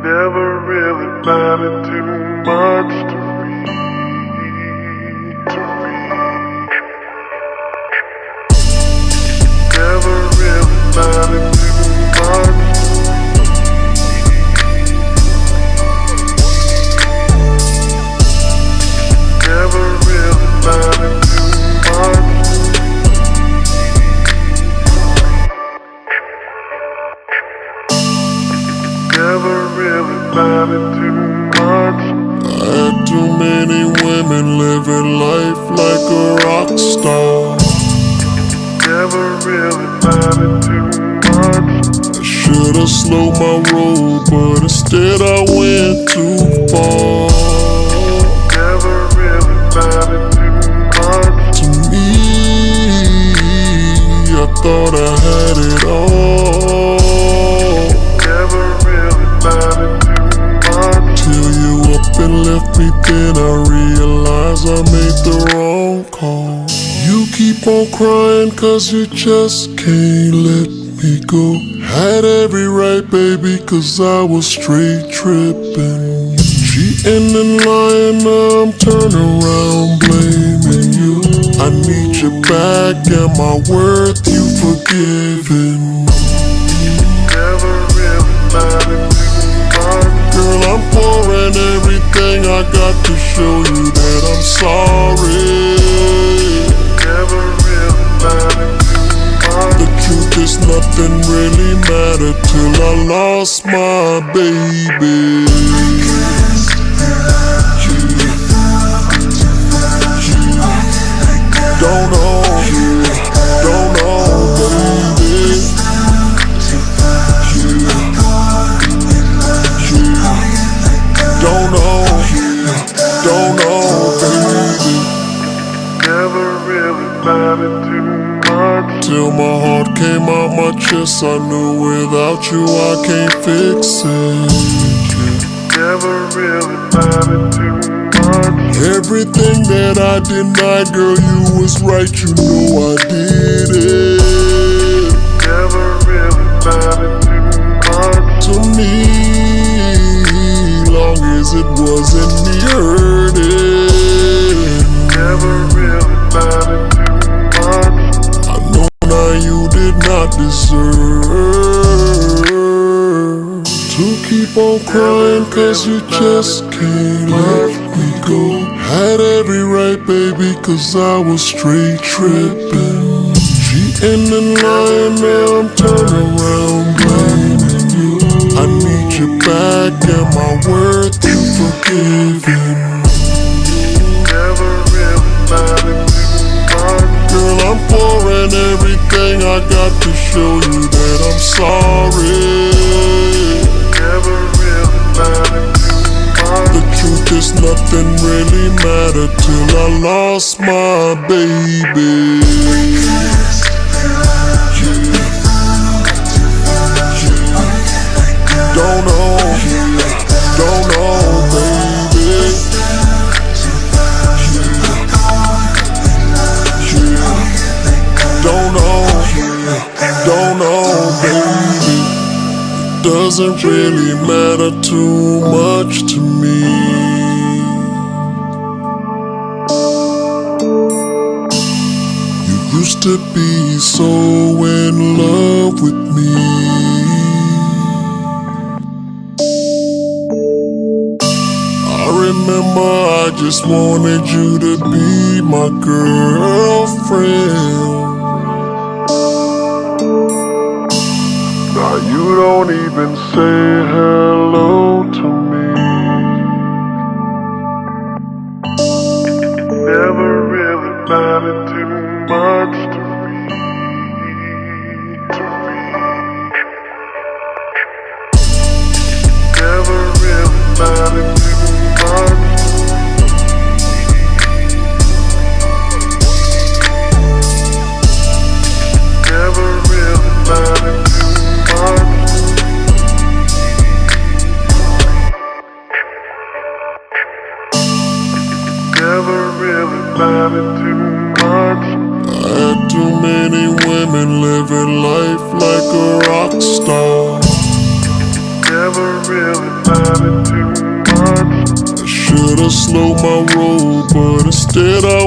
never really mattered too much to me. Never really mattered too much. Never really mattered too much. Never really mattered too much. I had too many women living life like a rock star. Never really mattered too much. I should've slowed my roll, but instead I went too far. Never really mattered too much. To me, I thought I had it all. Never really mattered too much. Till you up and left me, then I realized I made the wrong call. You keep on crying cause you just can't let me go. Had every right, baby, cause I was straight tripping. Cheating and lying, now I'm turning around blaming you. I need you back, am I worth you forgiving? Never really mattered too much. Girl, I'm pouring everything I got to show you that I'm sorry. Never really mattered too much. The truth is nothing really mattered till I lost my baby. Don't know, don't know, baby. Don't know, baby. Never really mattered too much. Till my heart came out my chest, I knew without you I can't fix it. Never really mattered too much. Everything that I denied, girl, you was right, you know I did it. Never really mattered too much. To me, long as it wasn't me hurting. Never really mattered too much. I know now you did not deserve to keep on crying cause you just can't let me go. Had every right, baby, cause I was straight tripping. Cheating and lying, now I'm turning around blaming you. I need you back, am I worth you forgiving? Never really mattered too much. Girl, I'm pouring everything I got to show you that I'm sorry. Never really mattered too much. The truth is nothing really mattered till I lost my baby. Don't know, baby. Don't know, baby. It doesn't really matter too much to me. You used to be so in love with me. I remember I just wanted you to be my girlfriend. Now you don't even say hello to me. Never really mattered too much to me. Never really mattered too much. Never really mattered too much. really matter too much. I should've slowed my roll, but instead I